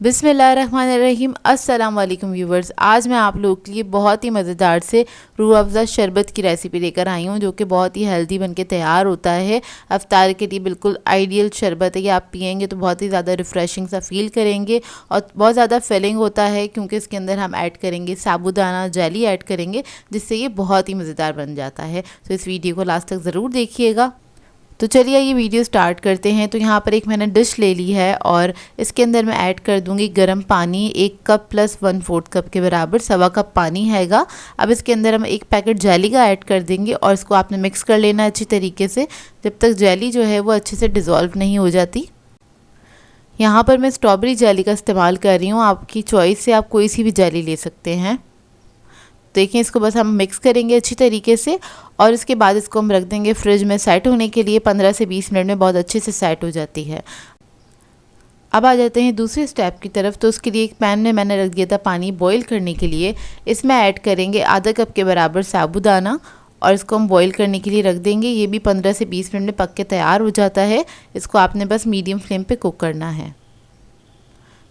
बिस्मिल्लाहिर्रहमानिर्रहीम। अस्सलाम वालेकुम व्यूवर्स। आज मैं आप लोगों के लिए बहुत ही मज़ेदार से रूह अफ़ज़ा शरबत की रेसिपी लेकर आई हूँ, जो कि बहुत ही हेल्दी बनके तैयार होता है। अफ्तार के लिए बिल्कुल आइडियल शरबत है कि आप पियेंगे तो बहुत ही ज़्यादा रिफ़्रेशिंग सा फील करेंगे और बहुत ज़्यादा फिलिंग होता है, क्योंकि इसके अंदर हम ऐड करेंगे साबूदाना जेली ऐड करेंगे, जिससे ये बहुत ही मज़ेदार बन जाता है। तो इस वीडियो को लास्ट तक ज़रूर देखिएगा। तो चलिए ये वीडियो स्टार्ट करते हैं। तो यहाँ पर एक मैंने डिश ले ली है और इसके अंदर मैं ऐड कर दूँगी गर्म पानी, 1 कप प्लस 1/4 कप के बराबर 1.25 कप पानी हैगा। अब इसके अंदर हम 1 पैकेट जेली का ऐड कर देंगे और इसको आपने मिक्स कर लेना है अच्छी तरीके से, जब तक जेली जो है वो अच्छे से डिज़ोल्व नहीं हो जाती। यहाँ पर मैं स्ट्रॉबेरी जेली का इस्तेमाल कर रही हूँ, आपकी चॉइस से आप कोई सी भी जेली ले सकते हैं। देखिए इसको बस हम मिक्स करेंगे अच्छी तरीके से और इसके बाद इसको हम रख देंगे फ्रिज में सेट होने के लिए। 15 से 20 मिनट में बहुत अच्छे से सेट हो जाती है। अब आ जाते हैं दूसरे स्टेप की तरफ। तो उसके लिए एक पैन में मैंने रख दिया था पानी बॉईल करने के लिए। इसमें ऐड करेंगे आधा कप के बराबर साबूदाना और इसको हम बॉईल करने के लिए रख देंगे। ये भी 15 से 20 मिनट में पक के तैयार हो जाता है। इसको आपने बस मीडियम फ्लेम पे कुक करना है।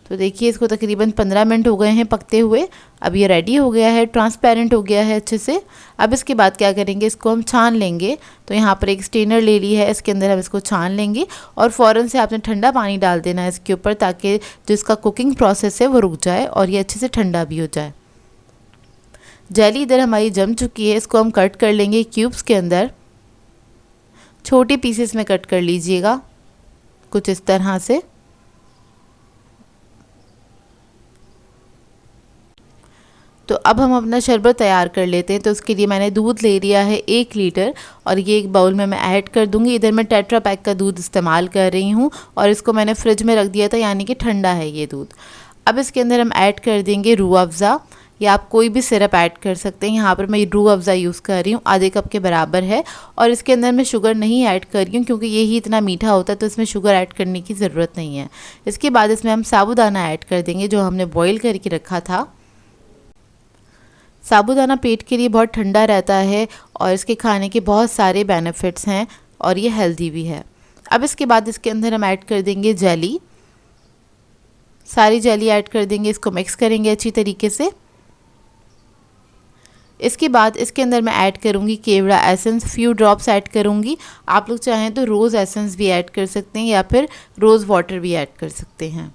तो देखिए इसको तकरीबन 15 मिनट हो गए हैं पकते हुए। अब ये रेडी हो गया है, ट्रांसपेरेंट हो गया है अच्छे से। अब इसके बाद क्या करेंगे, इसको हम छान लेंगे। तो यहाँ पर एक स्ट्रेनर ले ली है, इसके अंदर हम इसको छान लेंगे और फ़ौरन से आपने ठंडा पानी डाल देना है इसके ऊपर, ताकि जो इसका कुकिंग प्रोसेस है वो रुक जाए और ये अच्छे से ठंडा भी हो जाए। जेली इधर हमारी जम चुकी है। इसको हम कट कर लेंगे क्यूब्स के अंदर। छोटे पीसेस में कट कर लीजिएगा कुछ इस तरह से। तो अब हम अपना शरबत तैयार कर लेते हैं। तो उसके लिए मैंने दूध ले लिया है 1 लीटर और ये एक बाउल में मैं ऐड कर दूंगी। इधर मैं टेट्रा पैक का दूध इस्तेमाल कर रही हूँ और इसको मैंने फ्रिज में रख दिया था, यानी कि ठंडा है ये दूध। अब इसके अंदर हम ऐड कर देंगे रूह अफ़ज़ा, या आप कोई भी सिरप ऐड कर सकते हैं। यहाँ पर मैं रूह अफ़ज़ा यूज़ कर रही हूँ, आधे कप के बराबर है। और इसके अंदर मैं शुगर नहीं ऐड कर रही हूँ, क्योंकि यही इतना मीठा होता है तो इसमें शुगर ऐड करने की ज़रूरत नहीं है। इसके बाद इसमें हम साबूदाना ऐड कर देंगे जो हमने बॉयल करके रखा था। साबूदाना पेट के लिए बहुत ठंडा रहता है और इसके खाने के बहुत सारे बेनिफिट्स हैं और ये हेल्दी भी है। अब इसके बाद इसके अंदर हम ऐड कर देंगे जेली। सारी जेली ऐड कर देंगे, इसको मिक्स करेंगे अच्छी तरीके से। इसके बाद इसके अंदर मैं ऐड करूँगी केवड़ा एसेंस, फ्यू ड्रॉप्स ऐड करूँगी। आप लोग चाहें तो रोज़ एसेंस भी ऐड कर सकते हैं या फिर रोज़ वाटर भी ऐड कर सकते हैं।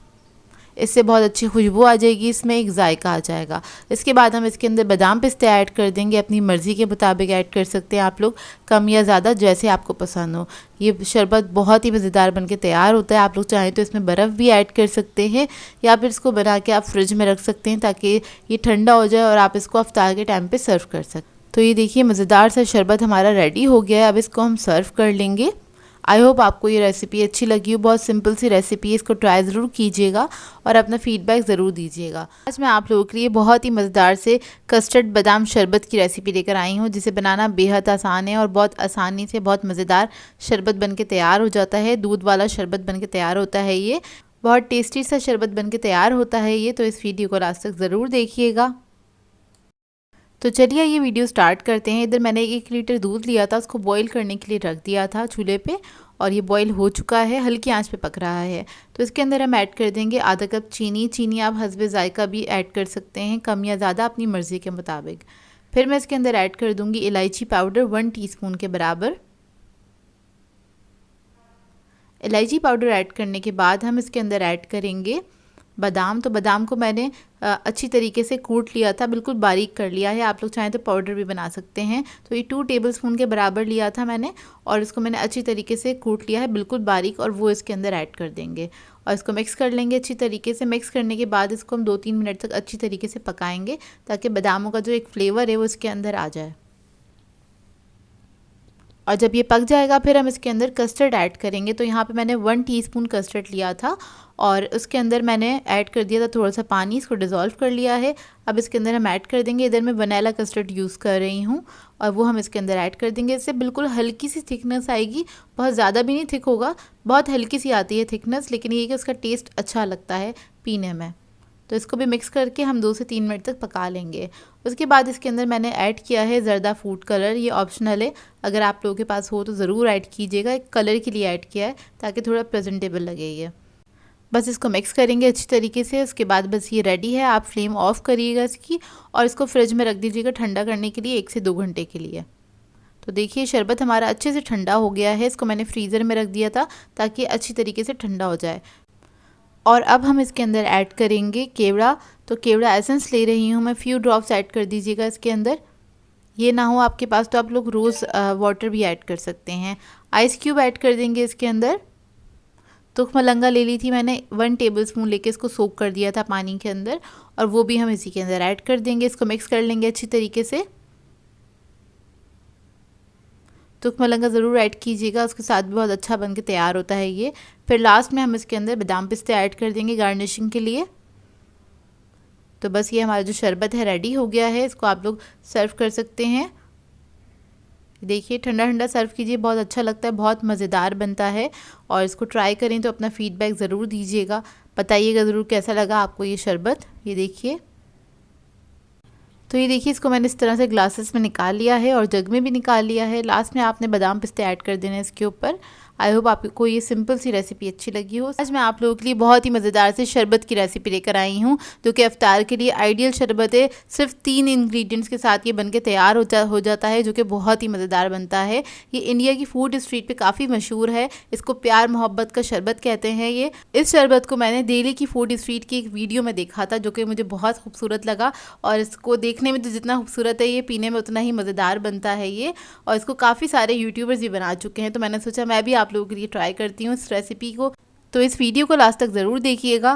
इससे बहुत अच्छी खुशबू आ जाएगी, इसमें एक जायका आ जाएगा। इसके बाद हम इसके अंदर बादाम पिस्ते ऐड कर देंगे, अपनी मर्ज़ी के मुताबिक ऐड कर सकते हैं आप लोग, कम या ज़्यादा जैसे आपको पसंद हो। ये शरबत बहुत ही मज़ेदार बनके तैयार होता है। आप लोग चाहें तो इसमें बर्फ़ भी ऐड कर सकते हैं या फिर इसको बना के आप फ्रिज में रख सकते हैं ताकि ये ठंडा हो जाए और आप इसको अफ्तार के टाइम पर सर्व कर सकते। तो ये देखिए मज़ेदार सा शरबत हमारा रेडी हो गया है। अब इसको हम सर्व कर लेंगे। आई होप आपको ये रेसिपी अच्छी लगी हो। बहुत सिंपल सी रेसिपी है, इसको ट्राई ज़रूर कीजिएगा और अपना फीडबैक ज़रूर दीजिएगा। आज मैं आप लोगों के लिए बहुत ही मज़ेदार से कस्टर्ड बादाम शरबत की रेसिपी लेकर आई हूँ, जिसे बनाना बेहद आसान है और बहुत आसानी से बहुत मज़ेदार शरबत बनके तैयार हो जाता है। दूध वाला शरबत बनके तैयार होता है, ये बहुत टेस्टी सा शरबत बनके तैयार होता है ये। तो इस वीडियो को लास्ट तक ज़रूर देखिएगा। तो चलिए ये वीडियो स्टार्ट करते हैं। इधर मैंने 1 लीटर दूध लिया था, उसको बॉईल करने के लिए रख दिया था चूल्हे पे और ये बॉईल हो चुका है, हल्की आंच पे पक रहा है। तो इसके अंदर हम ऐड कर देंगे आधा कप चीनी। चीनी आप हस्बे जायका भी ऐड कर सकते हैं, कम या ज़्यादा अपनी मर्ज़ी के मुताबिक। फिर मैं इसके अंदर ऐड कर दूँगी इलायची पाउडर 1 टीस्पून के बराबर। इलायची पाउडर ऐड करने के बाद हम इसके अंदर ऐड करेंगे बादाम। तो बादाम को मैंने अच्छी तरीके से कूट लिया था, बिल्कुल बारीक कर लिया है। आप लोग चाहें तो पाउडर भी बना सकते हैं। तो ये 2 टेबलस्पून के बराबर लिया था मैंने और इसको मैंने अच्छी तरीके से कूट लिया है बिल्कुल बारीक, और वो इसके अंदर ऐड कर देंगे और इसको मिक्स कर लेंगे अच्छी तरीके से। मिक्स करने के बाद इसको हम 2-3 मिनट तक अच्छी तरीके से पकाएंगे, ताकि बादामों का जो एक फ्लेवर है वो इसके अंदर आ जाए। और जब ये पक जाएगा फिर हम इसके अंदर कस्टर्ड ऐड करेंगे। तो यहाँ पे मैंने 1 टीस्पून कस्टर्ड लिया था और उसके अंदर मैंने ऐड कर दिया था थोड़ा सा पानी, इसको डिज़ोल्व कर लिया है। अब इसके अंदर हम ऐड कर देंगे, इधर मैं वनीला कस्टर्ड यूज़ कर रही हूँ और वो हम इसके अंदर ऐड कर देंगे। इससे बिल्कुल हल्की सी थिकनेस आएगी, बहुत ज़्यादा भी नहीं थिक होगा, बहुत हल्की सी आती है थिकनेस, लेकिन ये कि उसका टेस्ट अच्छा लगता है पीने में। तो इसको भी मिक्स करके हम 2 से 3 मिनट तक पका लेंगे। उसके बाद इसके अंदर मैंने ऐड किया है ज़रदा फूड कलर। ये ऑप्शनल है, अगर आप लोगों के पास हो तो ज़रूर ऐड कीजिएगा। एक कलर के लिए ऐड किया है ताकि थोड़ा प्रेजेंटेबल लगे ये। बस इसको मिक्स करेंगे अच्छी तरीके से। उसके बाद बस ये रेडी है। आप फ्लेम ऑफ करिएगा इसकी और इसको फ्रिज में रख दीजिएगा ठंडा करने के लिए 1 से 2 घंटे के लिए। तो देखिए शरबत हमारा अच्छे से ठंडा हो गया है। इसको मैंने फ्रीज़र में रख दिया था ताकि अच्छी तरीके से ठंडा हो जाए। और अब हम इसके अंदर ऐड करेंगे केवड़ा। तो केवड़ा एसेंस ले रही हूँ मैं, फ्यू ड्रॉप्स ऐड कर दीजिएगा इसके अंदर। ये ना हो आपके पास तो आप लोग रोज़ वाटर भी ऐड कर सकते हैं। आइस क्यूब ऐड कर देंगे इसके अंदर। तुख मलंगा ले ली थी मैंने, 1 टेबलस्पून लेके इसको सोक कर दिया था पानी के अंदर, और वो भी हम इसी के अंदर ऐड कर देंगे। इसको मिक्स कर लेंगे अच्छी तरीके से। तुख मलंगा ज़रूर ऐड कीजिएगा, उसके साथ भी बहुत अच्छा बन के तैयार होता है ये। फिर लास्ट में हम इसके अंदर बादाम पिस्ते ऐड कर देंगे गार्निशिंग के लिए। तो बस ये हमारा जो शरबत है रेडी हो गया है। इसको आप लोग सर्व कर सकते हैं। देखिए ठंडा ठंडा सर्व कीजिए, बहुत अच्छा लगता है, बहुत मज़ेदार बनता है। और इसको ट्राई करें तो अपना फीडबैक ज़रूर दीजिएगा, बताइएगा ज़रूर कैसा लगा आपको ये शरबत। ये देखिए, तो ये देखिए इसको मैंने इस तरह से ग्लासेस में निकाल लिया है और जग में भी निकाल लिया है। लास्ट में आपने बादाम पिस्ते ऐड कर देना है इसके ऊपर। आई होप आपको ये सिंपल सी रेसिपी अच्छी लगी हो। आज मैं आप लोगों के लिए बहुत ही मज़ेदार से शरबत की रेसिपी लेकर आई हूँ, जो कि इफ्तार के लिए आइडियल शरबत है। सिर्फ 3 इंग्रेडिएंट्स के साथ ये बनके तैयार हो जाता है, जो कि बहुत ही मज़ेदार बनता है। ये इंडिया की फूड स्ट्रीट पे काफ़ी मशहूर है। इसको प्यार मोहब्बत का शरबत कहते हैं। ये इस शरबत को मैंने दिल्ली की फूड स्ट्रीट की एक वीडियो में देखा था, जो कि मुझे बहुत खूबसूरत लगा। और इसको देखने में तो जितना खूबसूरत है, ये पीने में उतना ही मज़ेदार बनता है ये। और इसको काफ़ी सारे यूट्यूबर्स भी बना चुके हैं, तो मैंने सोचा मैं भी आप लोगों के लिए ट्राई करती हूँ इस रेसिपी को। तो इस वीडियो को लास्ट तक ज़रूर देखिएगा।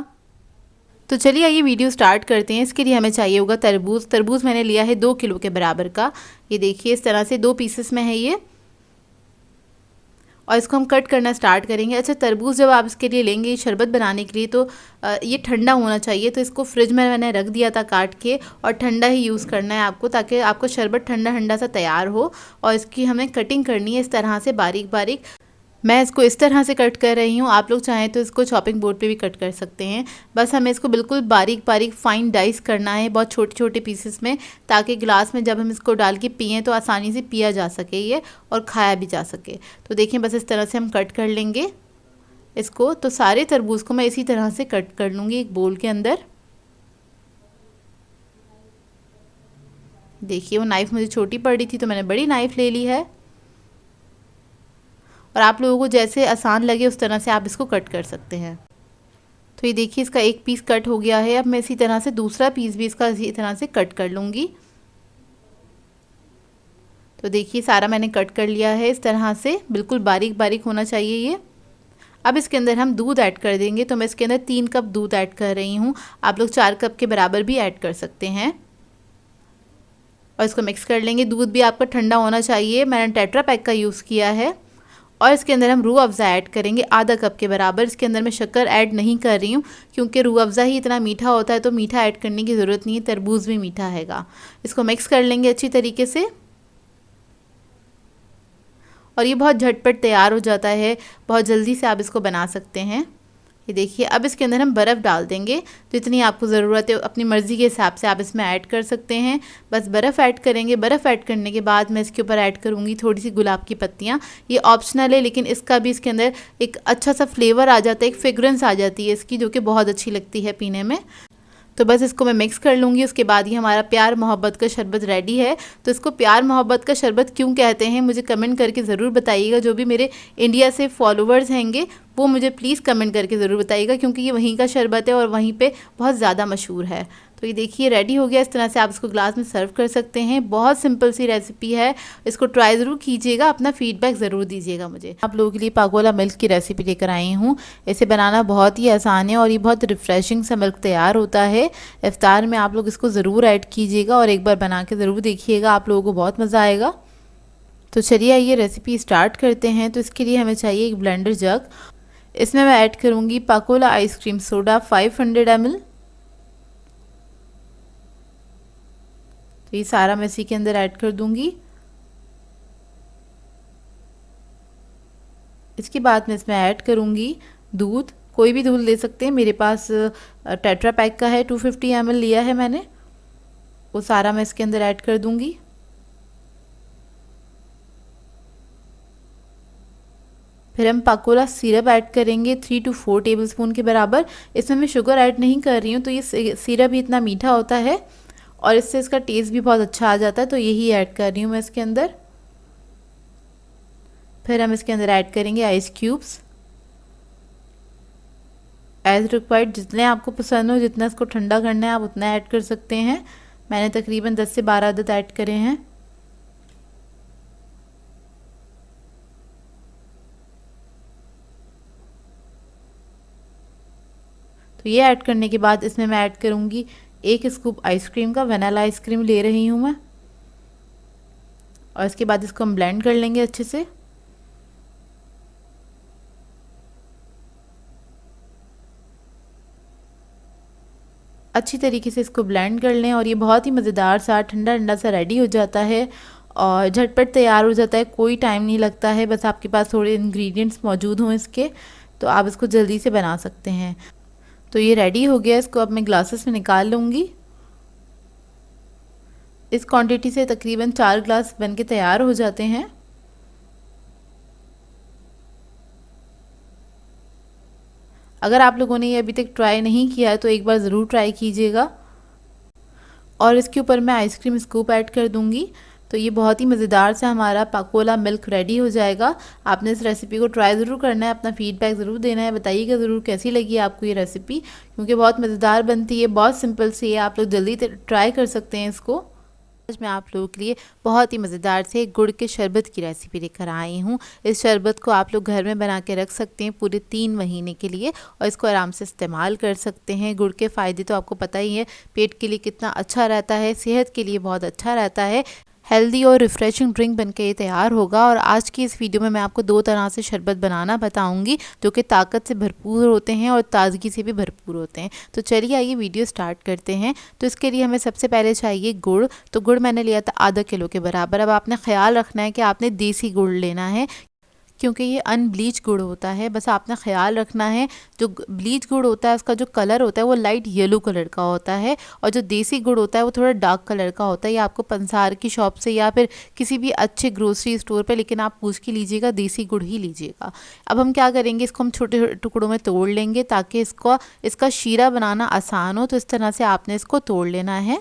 तो चलिए आइए वीडियो स्टार्ट करते हैं। इसके लिए हमें चाहिए होगा तरबूज। तरबूज मैंने लिया है 2 किलो के बराबर का। ये देखिए इस तरह से 2 पीसेस में है ये, और इसको हम कट करना स्टार्ट करेंगे। अच्छा, तरबूज जब आप इसके लिए लेंगे शरबत बनाने के लिए, तो ये ठंडा होना चाहिए। तो इसको फ्रिज में मैंने रख दिया था काट के, और ठंडा ही यूज़ करना है आपको, ताकि आपको शरबत ठंडा ठंडा सा तैयार हो। और इसकी हमें कटिंग करनी है इस तरह से बारीक बारीक। मैं इसको इस तरह से कट कर रही हूँ, आप लोग चाहें तो इसको चॉपिंग बोर्ड पे भी कट कर सकते हैं। बस हमें इसको बिल्कुल बारीक बारीक फाइन डाइस करना है, बहुत छोटे छोटे पीसेस में, ताकि ग्लास में जब हम इसको डाल के पिएँ तो आसानी से पिया जा सके ये, और खाया भी जा सके। तो देखिए बस इस तरह से हम कट कर लेंगे इसको। तो सारे तरबूज को मैं इसी तरह से कट कर लूँगी एक बोल के अंदर। देखिए वो नाइफ़ मुझे छोटी पड़ रही थी, तो मैंने बड़ी नाइफ़ ले ली है। और आप लोगों को जैसे आसान लगे उस तरह से आप इसको कट कर सकते हैं। तो ये देखिए इसका एक पीस कट हो गया है। अब मैं इसी तरह से दूसरा पीस भी इसका इसी तरह से कट कर लूँगी। तो देखिए सारा मैंने कट कर लिया है इस तरह से, बिल्कुल बारीक बारीक होना चाहिए ये। अब इसके अंदर हम दूध ऐड कर देंगे। तो मैं इसके अंदर 3 कप दूध ऐड कर रही हूँ, आप लोग 4 कप के बराबर भी ऐड कर सकते हैं। और इसको मिक्स कर लेंगे। दूध भी आपका ठंडा होना चाहिए। मैंने टेट्रा पैक का यूज़ किया है। और इसके अंदर हम रूह अफ़ज़ा ऐड करेंगे आधा कप के बराबर। इसके अंदर मैं शक्कर ऐड नहीं कर रही हूँ, क्योंकि रूह अफ़ज़ा ही इतना मीठा होता है, तो मीठा ऐड करने की ज़रूरत नहीं है, तरबूज भी मीठा हैगा। इसको मिक्स कर लेंगे अच्छी तरीके से। और ये बहुत झटपट तैयार हो जाता है, बहुत जल्दी से आप इसको बना सकते हैं। ये देखिए अब इसके अंदर हम बर्फ़ डाल देंगे। जितनी आपको ज़रूरत है अपनी मर्ज़ी के हिसाब से आप इसमें ऐड कर सकते हैं। बस बर्फ़ ऐड करेंगे। बर्फ़ ऐड करने के बाद मैं इसके ऊपर ऐड करूँगी थोड़ी सी गुलाब की पत्तियाँ। ये ऑप्शनल है, लेकिन इसका भी इसके अंदर एक अच्छा सा फ्लेवर आ जाता है, एक फ्रेग्रेंस आ जाती है इसकी, जो कि बहुत अच्छी लगती है पीने में। तो बस इसको मैं मिक्स कर लूँगी। उसके बाद ही हमारा प्यार मोहब्बत का शरबत रेडी है। तो इसको प्यार मोहब्बत का शरबत क्यों कहते हैं, मुझे कमेंट करके ज़रूर बताइएगा। जो भी मेरे इंडिया से फॉलोवर्स हैंगे वो मुझे प्लीज़ कमेंट करके ज़रूर बताइएगा, क्योंकि ये वहीं का शरबत है और वहीं पे बहुत ज़्यादा मशहूर है। तो ये देखिए रेडी हो गया। इस तरह से आप इसको ग्लास में सर्व कर सकते हैं। बहुत सिंपल सी रेसिपी है, इसको ट्राई ज़रूर कीजिएगा, अपना फीडबैक ज़रूर दीजिएगा मुझे। आप लोगों के लिए पागोला मिल्क की रेसिपी लेकर आई हूँ। इसे बनाना बहुत ही आसान है और ये बहुत रिफ़्रेशिंग सा मिल्क तैयार होता है। इफ्तार में आप लोग इसको ज़रूर ऐड कीजिएगा और एक बार बना के ज़रूर देखिएगा, आप लोगों को बहुत मज़ा आएगा। तो चलिए आइए रेसिपी स्टार्ट करते हैं। तो इसके लिए हमें चाहिए एक ब्लेंडर जग। इसमें मैं ऐड करूँगी पाकोला आइसक्रीम सोडा 500 ml। तो ये सारा मैं इसी के अंदर ऐड कर दूँगी। इसके बाद मैं इसमें ऐड करूँगी दूध। कोई भी दूध ले सकते हैं, मेरे पास टेट्रा पैक का है, 250 ml लिया है मैंने। वो सारा मैं इसके अंदर ऐड कर दूँगी। फिर हम पाकोला सिरप ऐड करेंगे 3 to 4 टेबलस्पून के बराबर। इसमें मैं शुगर ऐड नहीं कर रही हूँ, तो ये सिरप भी इतना मीठा होता है और इससे इसका टेस्ट भी बहुत अच्छा आ जाता है, तो यही ऐड कर रही हूँ मैं इसके अंदर। फिर हम इसके अंदर ऐड करेंगे आइस क्यूब्स एज रिक्वायर्ड। जितने आपको पसंद हो, जितना इसको ठंडा करना है आप उतना ऐड कर सकते हैं। मैंने तकरीबन 10 से 12 अदद ऐड करे हैं। तो ये ऐड करने के बाद इसमें मैं ऐड करूँगी 1 स्कूप आइसक्रीम का, वनीला आइसक्रीम ले रही हूँ मैं। और इसके बाद इसको हम ब्लेंड कर लेंगे अच्छे से। अच्छी तरीके से इसको ब्लेंड कर लें और ये बहुत ही मज़ेदार सा ठंडा ठंडा सा रेडी हो जाता है और झटपट तैयार हो जाता है। कोई टाइम नहीं लगता है, बस आपके पास थोड़े इंग्रेडिएंट्स मौजूद हों इसके, तो आप इसको जल्दी से बना सकते हैं। तो ये रेडी हो गया, इसको अब मैं ग्लासेस में निकाल लूँगी। इस क्वांटिटी से तकरीबन 4 ग्लास बन के तैयार हो जाते हैं। अगर आप लोगों ने ये अभी तक ट्राई नहीं किया है तो एक बार ज़रूर ट्राई कीजिएगा। और इसके ऊपर मैं आइसक्रीम स्कूप ऐड कर दूंगी। तो ये बहुत ही मज़ेदार सा हमारा पाकोला मिल्क रेडी हो जाएगा। आपने इस रेसिपी को ट्राई ज़रूर करना है, अपना फीडबैक ज़रूर देना है, बताइएगा ज़रूर कैसी लगी आपको ये रेसिपी, क्योंकि बहुत मज़ेदार बनती है, बहुत सिंपल सी है, आप लोग जल्दी ट्राई कर सकते हैं इसको। आज मैं आप लोगों के लिए बहुत ही मज़ेदार से गुड़ के शरबत की रेसिपी लेकर आई हूँ। इस शरबत को आप लोग घर में बना के रख सकते हैं पूरे 3 महीने के लिए और इसको आराम से इस्तेमाल कर सकते हैं। गुड़ के फ़ायदे तो आपको पता ही है, पेट के लिए कितना अच्छा रहता है, सेहत के लिए बहुत अच्छा रहता है। हेल्दी और रिफ़्रेशिंग ड्रिंक बनके ये तैयार होगा। और आज की इस वीडियो में मैं आपको 2 तरह से शरबत बनाना बताऊंगी जो कि ताकत से भरपूर होते हैं और ताज़गी से भी भरपूर होते हैं। तो चलिए आइए वीडियो स्टार्ट करते हैं। तो इसके लिए हमें सबसे पहले चाहिए गुड़। तो गुड़ मैंने लिया था आधा किलो के बराबर। अब आपने ख्याल रखना है कि आपने देसी गुड़ लेना है, क्योंकि ये अनब्लीच गुड़ होता है। बस आपने ख्याल रखना है, जो ब्लीच गुड़ होता है उसका जो कलर होता है वो लाइट येलो कलर का होता है और जो देसी गुड़ होता है वो थोड़ा डार्क कलर का होता है। ये आपको पंसार की शॉप से या फिर किसी भी अच्छे ग्रोसरी स्टोर पे, लेकिन आप पूछ के लीजिएगा, देसी गुड़ ही लीजिएगा। अब हम क्या करेंगे, इसको हम छोटे टुकड़ों में तोड़ लेंगे ताकि इसका शीरा बनाना आसान हो। तो इस तरह से आपने इसको तोड़ लेना है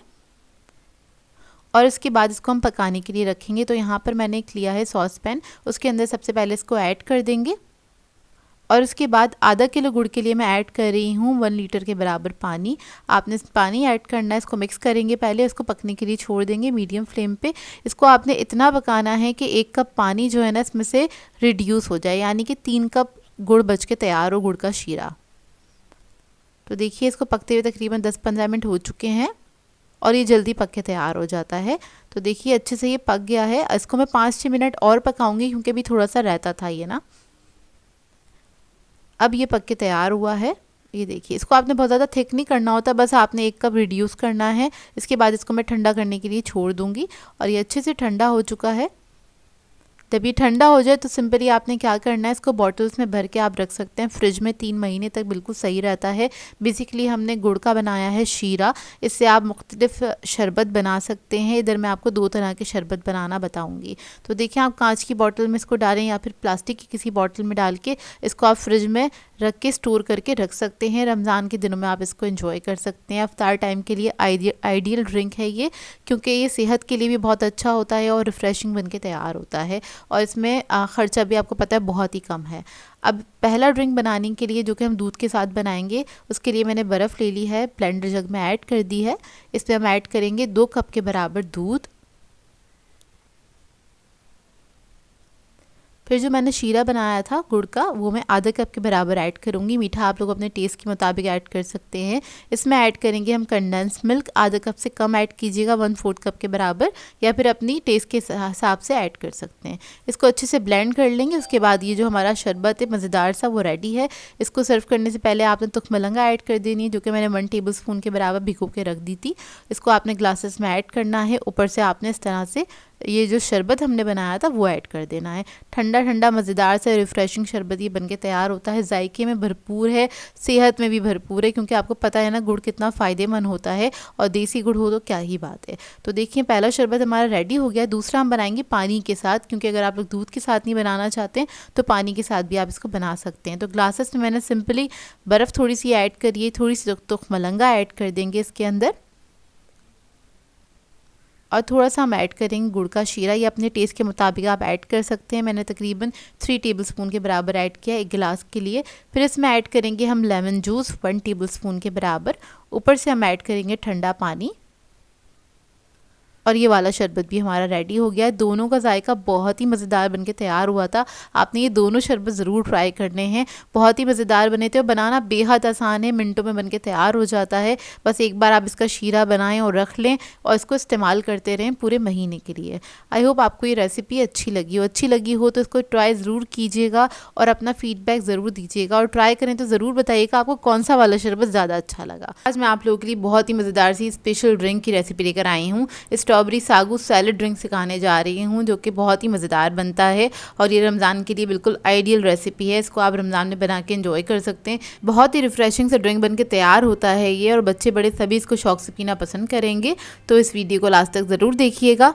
और इसके बाद इसको हम पकाने के लिए रखेंगे। तो यहाँ पर मैंने एक लिया है सॉस पैन, उसके अंदर सबसे पहले इसको ऐड कर देंगे और उसके बाद आधा किलो गुड़ के लिए मैं ऐड कर रही हूँ 1 लीटर के बराबर पानी। आपने पानी ऐड करना है, इसको मिक्स करेंगे पहले, इसको पकने के लिए छोड़ देंगे मीडियम फ्लेम पे। इसको आपने इतना पकाना है कि 1 कप पानी जो है ना इसमें से रिड्यूस हो जाए, यानी कि 3 कप गुड़ बच के तैयार हो, गुड़ का शीरा। तो देखिए इसको पकते हुए तकरीबन 10-15 मिनट हो चुके हैं और ये जल्दी पक के तैयार हो जाता है। तो देखिए अच्छे से ये पक गया है। इसको मैं 5-6 मिनट और पकाऊंगी क्योंकि अभी थोड़ा सा रहता था ये ना। अब ये पक के तैयार हुआ है। ये देखिए, इसको आपने बहुत ज़्यादा थिक नहीं करना होता, बस आपने 1 कप रिड्यूस करना है। इसके बाद इसको मैं ठंडा करने के लिए छोड़ दूँगी और ये अच्छे से ठंडा हो चुका है। जब ये ठंडा हो जाए तो सिंपली आपने क्या करना है, इसको बॉटल्स में भर के आप रख सकते हैं फ्रिज में, 3 महीने तक बिल्कुल सही रहता है। बेसिकली हमने गुड़ का बनाया है शीरा, इससे आप मुख्तलिफ शरबत बना सकते हैं। इधर मैं आपको 2 तरह के शरबत बनाना बताऊंगी। तो देखिए, आप कांच की बॉटल में इसको डालें या फिर प्लास्टिक की किसी बॉटल में डाल के इसको आप फ्रिज में रख के स्टोर करके रख सकते हैं। रमज़ान के दिनों में आप इसको एंजॉय कर सकते हैं। अफ्तार टाइम के लिए आइडियल ड्रिंक है ये, क्योंकि ये सेहत के लिए भी बहुत अच्छा होता है और रिफ़्रेशिंग बन के तैयार होता है और इसमें ख़र्चा भी आपको पता है बहुत ही कम है। अब पहला ड्रिंक बनाने के लिए, जो कि हम दूध के साथ बनाएंगे, उसके लिए मैंने बर्फ़ ले ली है, ब्लेंडर जग में ऐड कर दी है। इसमें हम ऐड करेंगे 2 कप के बराबर दूध। फिर जो मैंने शीरा बनाया था गुड़ का, वो मैं आधा कप के बराबर ऐड करूँगी। मीठा आप लोग अपने टेस्ट के मुताबिक ऐड कर सकते हैं। इसमें ऐड करेंगे हम कंडेंस मिल्क, आधा कप से कम ऐड कीजिएगा, 1/4 कप के बराबर, या फिर अपनी टेस्ट के हिसाब से ऐड कर सकते हैं। इसको अच्छे से ब्लेंड कर लेंगे। उसके बाद ये जो हमारा शरबत है मज़ेदार सा, वो रेडी है। इसको सर्व करने से पहले आपने तुखमलंगा ऐड कर देनी है, जो कि मैंने 1 टेबल स्पून के बराबर भिगो के रख दी थी। इसको आपने ग्लासेस में ऐड करना है। ऊपर से आपने इस तरह से ये जो शरबत हमने बनाया था वो ऐड कर देना है। ठंडा ठंडा मज़ेदार से रिफ़्रेशिंग शरबत ये बनके तैयार होता है। जायके में भरपूर है, सेहत में भी भरपूर है, क्योंकि आपको पता है ना गुड़ कितना फ़ायदेमंद होता है, और देसी गुड़ हो तो क्या ही बात है। तो देखिए पहला शरबत हमारा रेडी हो गया। दूसरा हम बनाएंगे पानी के साथ, क्योंकि अगर आप लोग दूध के साथ नहीं बनाना चाहते हैं तो पानी के साथ भी आप इसको बना सकते हैं। तो ग्लासेस में मैंने सिंपली बर्फ़ थोड़ी सी ऐड करी है, थोड़ी सी तुख मलंगा ऐड कर देंगे इसके अंदर, और थोड़ा सा हम ऐड करेंगे गुड़ का शीरा। ये अपने टेस्ट के मुताबिक आप ऐड कर सकते हैं। मैंने तकरीबन 3 टेबलस्पून के बराबर ऐड किया एक गिलास के लिए। फिर इसमें ऐड करेंगे हम लेमन जूस 1 टेबलस्पून के बराबर। ऊपर से हम ऐड करेंगे ठंडा पानी, और ये वाला शरबत भी हमारा रेडी हो गया है। दोनों का जायका बहुत ही मज़ेदार बनके तैयार हुआ था। आपने ये दोनों शरबत ज़रूर ट्राई करने हैं, बहुत ही मज़ेदार बने थे और बनाना बेहद आसान है, मिनटों में बनके तैयार हो जाता है। बस एक बार आप इसका शीरा बनाएं और रख लें और इसको इस्तेमाल करते रहें पूरे महीने के लिए। आई होप आपको ये रेसिपी अच्छी लगी हो तो इसको ट्राई ज़रूर कीजिएगा और अपना फीडबैक ज़रूर दीजिएगा, और ट्राई करें तो ज़रूर बताइएगा आपको कौन सा वाला शरबत ज़्यादा अच्छा लगा। आज मैं आप लोगों के लिए बहुत ही मज़ेदार सी स्पेशल ड्रिंक की रेसिपी लेकर आई हूँ। स्ट्रॉबेरी सागू सैलेड ड्रिंक सिखाने जा रही हूँ, जो कि बहुत ही मज़ेदार बनता है, और ये रमज़ान के लिए बिल्कुल आइडियल रेसिपी है। इसको आप रमज़ान में बना के एंजॉय कर सकते हैं। बहुत ही रिफ्रेशिंग से ड्रिंक बन के तैयार होता है ये, और बच्चे बड़े सभी इसको शौक से पीना पसंद करेंगे। तो इस वीडियो को लास्ट तक ज़रूर देखिएगा।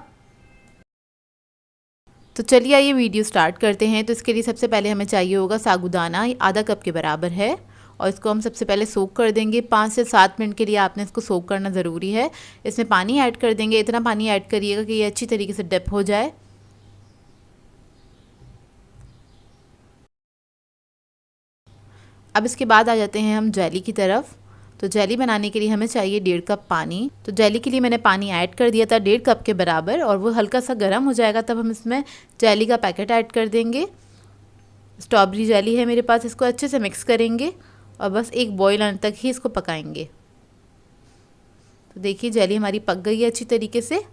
तो चलिए आइए वीडियो स्टार्ट करते हैं। तो इसके लिए सबसे पहले हमें चाहिए होगा साबूदाना, आधा कप के बराबर है, और इसको हम सबसे पहले सोक कर देंगे। 5 से 7 मिनट के लिए आपने इसको सोक करना ज़रूरी है। इसमें पानी ऐड कर देंगे, इतना पानी ऐड करिएगा कि ये अच्छी तरीके से डिप हो जाए। अब इसके बाद आ जाते हैं हम जेली की तरफ। तो जेली बनाने के लिए हमें चाहिए 1.5 कप पानी। तो जेली के लिए मैंने पानी ऐड कर दिया था 1.5 कप के बराबर, और वो हल्का सा गर्म हो जाएगा तब हम इसमें जेली का पैकेट ऐड कर देंगे। स्ट्रॉबेरी जेली है मेरे पास, इसको अच्छे से मिक्स करेंगे और बस एक बॉईल आने तक ही इसको पकाएंगे। तो देखिए जेली हमारी पक गई है अच्छी तरीके से।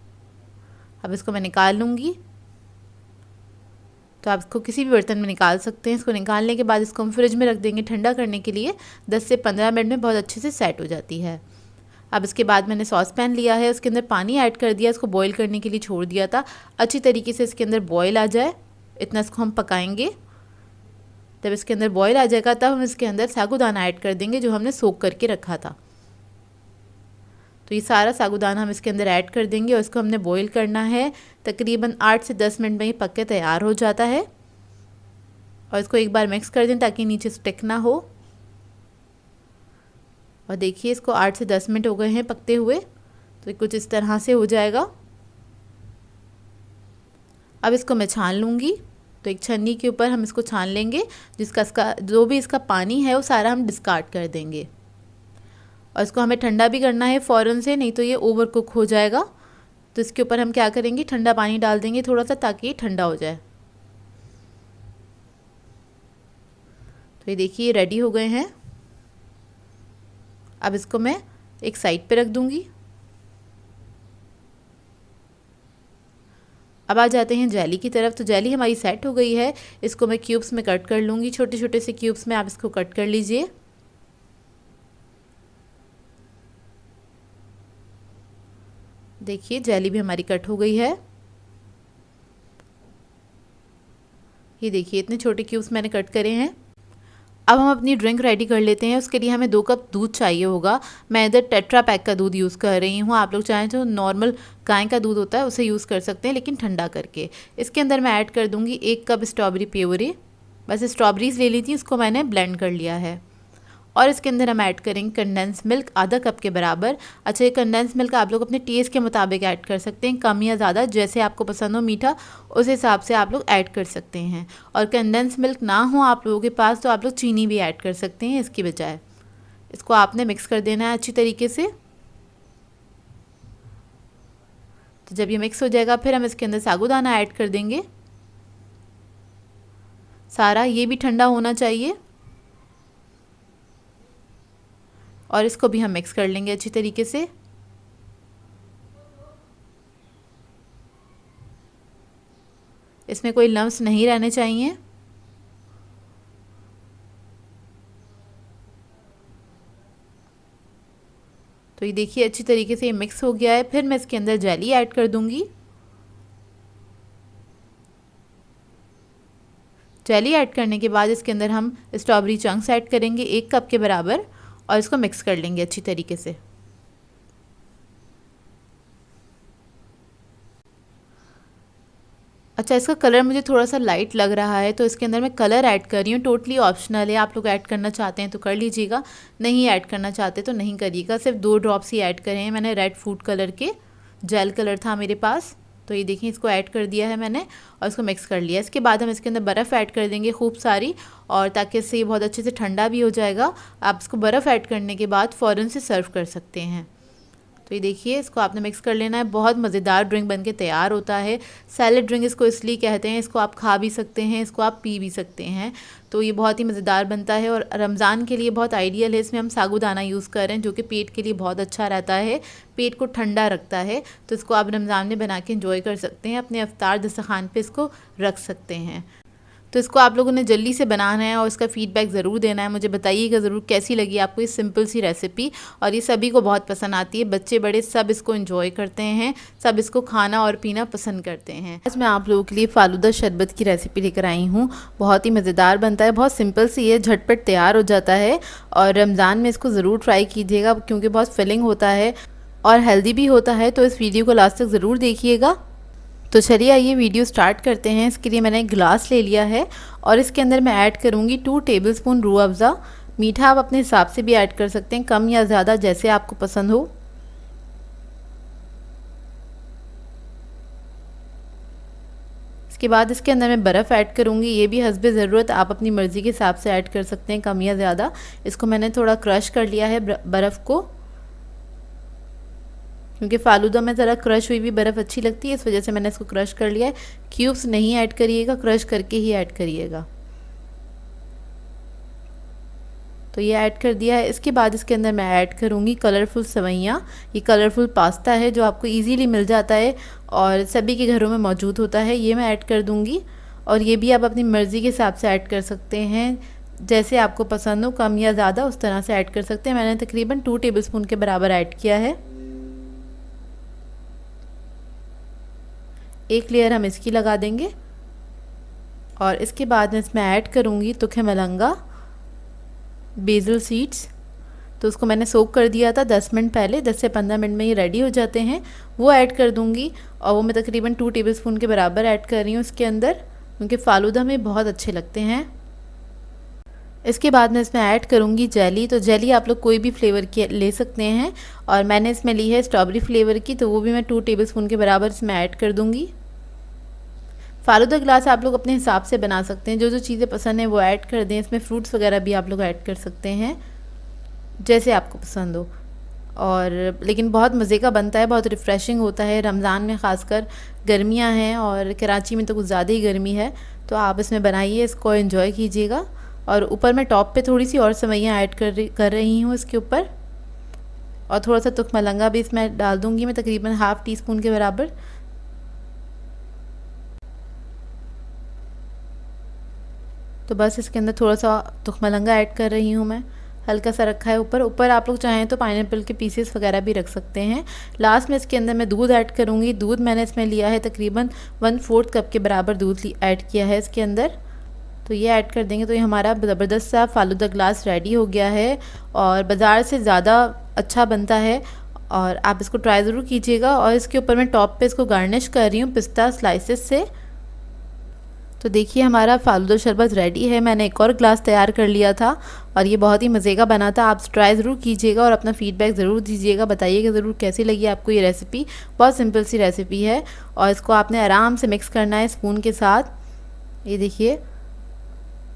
अब इसको मैं निकाल लूँगी। तो आप इसको किसी भी बर्तन में निकाल सकते हैं। इसको निकालने के बाद इसको हम फ्रिज में रख देंगे ठंडा करने के लिए। 10 से 15 मिनट में बहुत अच्छे से सेट हो जाती है। अब इसके बाद मैंने सॉस पैन लिया है, उसके अंदर पानी ऐड कर दिया, इसको बॉईल करने के लिए छोड़ दिया था। अच्छी तरीके से इसके अंदर बॉईल आ जाए इतना इसको हम पकाएंगे। जब इसके अंदर बॉईल आ जाएगा तब हम इसके अंदर साबूदाना ऐड कर देंगे जो हमने सोक करके रखा था। तो ये सारा साबूदाना हम इसके अंदर ऐड कर देंगे और इसको हमने बॉईल करना है। तकरीबन 8 से 10 मिनट में ही पक के तैयार हो जाता है। और इसको एक बार मिक्स कर दें ताकि नीचे स्टिक ना हो। और देखिए इसको 8 से 10 मिनट हो गए हैं पकते हुए, तो कुछ इस तरह से हो जाएगा। अब इसको मैं छान लूँगी। तो एक छन्नी के ऊपर हम इसको छान लेंगे, इसका जो भी इसका पानी है वो सारा हम डिस्कार्ड कर देंगे। और इसको हमें ठंडा भी करना है फ़ौरन से, नहीं तो ये ओवर कुक हो जाएगा। तो इसके ऊपर हम क्या करेंगे, ठंडा पानी डाल देंगे थोड़ा सा ताकि ये ठंडा हो जाए। तो ये देखिए रेडी हो गए हैं। अब इसको मैं एक साइड पे रख दूँगी। अब आ जाते हैं जेली की तरफ। तो जेली हमारी सेट हो गई है। इसको मैं क्यूब्स में कट कर लूँगी, छोटे छोटे से क्यूब्स में आप इसको कट कर लीजिए। देखिए जेली भी हमारी कट हो गई है। ये देखिए इतने छोटे क्यूब्स मैंने कट करे हैं। अब हम अपनी ड्रिंक रेडी कर लेते हैं। उसके लिए हमें 2 कप दूध चाहिए होगा। मैं इधर टेट्रा पैक का दूध यूज़ कर रही हूँ। आप लोग चाहें तो नॉर्मल गाय का दूध होता है उसे यूज़ कर सकते हैं, लेकिन ठंडा करके। इसके अंदर मैं ऐड कर दूँगी 1 कप स्ट्रॉबेरी प्योरी। बस स्ट्रॉबेरीज ले ली थी, उसको मैंने ब्लेंड कर लिया है। और इसके अंदर हम ऐड करेंगे कंडेंस मिल्क आधा कप के बराबर। अच्छा, ये कंडेंस मिल्क आप लोग अपने टेस्ट के मुताबिक ऐड कर सकते हैं, कम या ज़्यादा जैसे आपको पसंद हो मीठा उस हिसाब से आप लोग ऐड कर सकते हैं। और कंडेंस मिल्क ना हो आप लोगों के पास तो आप लोग चीनी भी ऐड कर सकते हैं इसकी बजाय। इसको आपने मिक्स कर देना है अच्छी तरीके से। तो जब ये मिक्स हो जाएगा फिर हम इसके अंदर साबूदाना ऐड कर देंगे। सारा ये भी ठंडा होना चाहिए, और इसको भी हम मिक्स कर लेंगे अच्छी तरीके से। इसमें कोई लम्स नहीं रहने चाहिए। तो ये देखिए अच्छी तरीके से ये मिक्स हो गया है। फिर मैं इसके अंदर जेली ऐड कर दूंगी। जेली ऐड करने के बाद इसके अंदर हम स्ट्रॉबेरी चंक्स ऐड करेंगे 1 कप के बराबर और इसको मिक्स कर लेंगे अच्छी तरीके से। अच्छा, इसका कलर मुझे थोड़ा सा लाइट लग रहा है तो इसके अंदर मैं कलर ऐड कर रही हूँ। टोटली ऑप्शनल है, आप लोग ऐड करना चाहते हैं तो कर लीजिएगा, नहीं ऐड करना चाहते तो नहीं करिएगा। सिर्फ 2 ड्रॉप्स ही ऐड करें हैं मैंने। रेड फूड कलर के जेल कलर था मेरे पास, तो ये देखिए इसको ऐड कर दिया है मैंने और इसको मिक्स कर लिया। इसके बाद हम इसके अंदर बर्फ़ ऐड कर देंगे खूब सारी, और ताकि इससे ये बहुत अच्छे से ठंडा भी हो जाएगा। आप इसको बर्फ़ ऐड करने के बाद फ़ौरन से सर्व कर सकते हैं। तो ये देखिए इसको आपने मिक्स कर लेना है। बहुत मज़ेदार ड्रिंक बनके तैयार होता है। सैलेड ड्रिंक इसको इसलिए कहते हैं, इसको आप खा भी सकते हैं, इसको आप पी भी सकते हैं। तो ये बहुत ही मज़ेदार बनता है और रमज़ान के लिए बहुत आइडियल है। इसमें हम साबूदाना यूज़ कर रहे हैं जो कि पेट के लिए बहुत अच्छा रहता है, पेट को ठंडा रखता है। तो इसको आप रमज़ान में बना के एंजॉय कर सकते हैं, अपने इफ्तार दस्तरखान पे इसको रख सकते हैं। तो इसको आप लोगों ने जल्दी से बनाना है और इसका फ़ीडबैक ज़रूर देना है। मुझे बताइएगा ज़रूर कैसी लगी आपको ये सिंपल सी रेसिपी। और ये सभी को बहुत पसंद आती है, बच्चे बड़े सब इसको एंजॉय करते हैं, सब इसको खाना और पीना पसंद करते हैं। आज मैं आप लोगों के लिए फालूदा शरबत की रेसिपी लेकर आई हूँ। बहुत ही मज़ेदार बनता है, बहुत सिंपल सी है, झटपट तैयार हो जाता है। और रमज़ान में इसको ज़रूर ट्राई कीजिएगा क्योंकि बहुत फिलिंग होता है और हेल्दी भी होता है। तो इस वीडियो को लास्ट तक ज़रूर देखिएगा। तो चलिए आइए वीडियो स्टार्ट करते हैं। इसके लिए मैंने एक गिलास ले लिया है और इसके अंदर मैं ऐड करूँगी 2 टेबलस्पून रूह अफ़ज़ा। मीठा आप अपने हिसाब से भी ऐड कर सकते हैं, कम या ज़्यादा जैसे आपको पसंद हो। इसके बाद इसके अंदर मैं बर्फ़ ऐड करूँगी, ये भी हस्बे ज़रूरत, आप अपनी मर्ज़ी के हिसाब से ऐड कर सकते हैं, कम या ज़्यादा। इसको मैंने थोड़ा क्रश कर लिया है बर्फ़ को, क्योंकि फालूदा में ज़रा क्रश हुई हुई बर्फ़ अच्छी लगती है, इस वजह से मैंने इसको क्रश कर लिया है। क्यूब्स नहीं ऐड करिएगा, क्रश करके ही ऐड करिएगा। तो ये ऐड कर दिया है। इसके बाद इसके अंदर मैं ऐड करूँगी कलरफुल सेवइयाँ। ये कलरफुल पास्ता है जो आपको इजीली मिल जाता है और सभी के घरों में मौजूद होता है, ये मैं ऐड कर दूँगी। और ये भी आप अपनी मर्ज़ी के हिसाब से ऐड कर सकते हैं, जैसे आपको पसंद हो, कम या ज़्यादा उस तरह से ऐड कर सकते हैं। मैंने तकरीबन 2 टेबलस्पून के बराबर ऐड किया है। एक लेयर हम इसकी लगा देंगे और इसके बाद मैं इसमें ऐड करूँगी तुखे मलंगा, बेसिल सीड्स। तो उसको मैंने सोक कर दिया था 10 मिनट पहले, 10 से 15 मिनट में ये रेडी हो जाते हैं, वो ऐड कर दूँगी। और वो मैं तकरीबन 2 टेबलस्पून के बराबर ऐड कर रही हूँ इसके अंदर, क्योंकि फालूदा में बहुत अच्छे लगते हैं। इसके बाद मैं इसमें ऐड करूँगी जेली। तो जेली आप लोग कोई भी फ्लेवर की ले सकते हैं और मैंने इसमें ली है स्ट्रॉबेरी फ्लेवर की, तो वो भी मैं 2 टेबलस्पून के बराबर इसमें ऐड कर दूँगी। फालूदा गिलास आप लोग अपने हिसाब से बना सकते हैं, जो जो चीज़ें पसंद है वो ऐड कर दें। इसमें फ्रूट्स वगैरह भी आप लोग ऐड कर सकते हैं, जैसे आपको पसंद हो। और लेकिन बहुत मज़े का बनता है, बहुत रिफ़्रेशिंग होता है। रमज़ान में ख़ासकर गर्मियाँ हैं और कराची में तो कुछ ज़्यादा ही गर्मी है, तो आप इसमें बनाइए, इसको एंजॉय कीजिएगा। और ऊपर मैं टॉप पे थोड़ी सी और सेवइयाँ ऐड कर रही हूँ इसके ऊपर, और थोड़ा सा तुख मलंगा भी इसमें डाल दूँगी मैं, तकरीबन ½ टीस्पून के बराबर। तो बस इसके अंदर थोड़ा सा तुख मलंगा ऐड कर रही हूँ मैं, हल्का सा रखा है ऊपर आप लोग चाहें तो पाइनएप्पल के पीसेस वगैरह भी रख सकते हैं। लास्ट में इसके अंदर मैं दूध ऐड करूँगी। दूध मैंने इसमें लिया है तकरीबन 1/4 कप के बराबर दूध ऐड किया है इसके अंदर। तो ये ऐड कर देंगे तो ये हमारा ज़बरदस्त सा फालूदा ग्लास रेडी हो गया है और बाज़ार से ज़्यादा अच्छा बनता है, और आप इसको ट्राई ज़रूर कीजिएगा। और इसके ऊपर मैं टॉप पे इसको गार्निश कर रही हूँ पिस्ता स्लाइसेस से। तो देखिए हमारा फालूदा शरबत रेडी है। मैंने एक और ग्लास तैयार कर लिया था और ये बहुत ही मज़े का बना था। आप ट्राई ज़रूर कीजिएगा और अपना फ़ीडबैक ज़रूर दीजिएगा, बताइएगा ज़रूर कैसी लगी आपको ये रेसिपी। बहुत सिंपल सी रेसिपी है और इसको आपने आराम से मिक्स करना है स्पून के साथ, ये देखिए।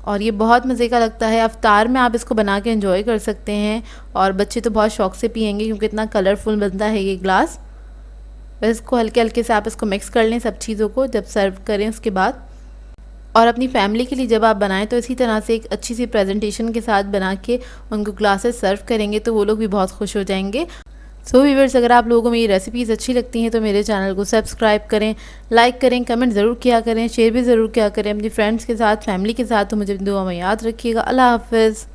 और ये बहुत मज़े का लगता है, अफ्तार में आप इसको बना के एंजॉय कर सकते हैं और बच्चे तो बहुत शौक़ से पियेंगे क्योंकि इतना कलरफुल बनता है ये ग्लास। बस इसको हल्के हल्के से आप इसको मिक्स कर लें सब चीज़ों को जब सर्व करें उसके बाद। और अपनी फैमिली के लिए जब आप बनाएं तो इसी तरह से एक अच्छी सी प्रेजेंटेशन के साथ बना के उनको ग्लासेस सर्व करेंगे तो वो लोग भी बहुत खुश हो जाएंगे। सो व्यूअर्स, अगर आप लोगों को मेरी रेसिपीज़ अच्छी लगती हैं तो मेरे चैनल को सब्सक्राइब करें, लाइक करें, कमेंट ज़रूर किया करें, शेयर भी ज़रूर किया करें अपनी फ्रेंड्स के साथ, फैमिली के साथ। तो मुझे दुआ में याद रखिएगा। अल्लाह हाफ़िज़।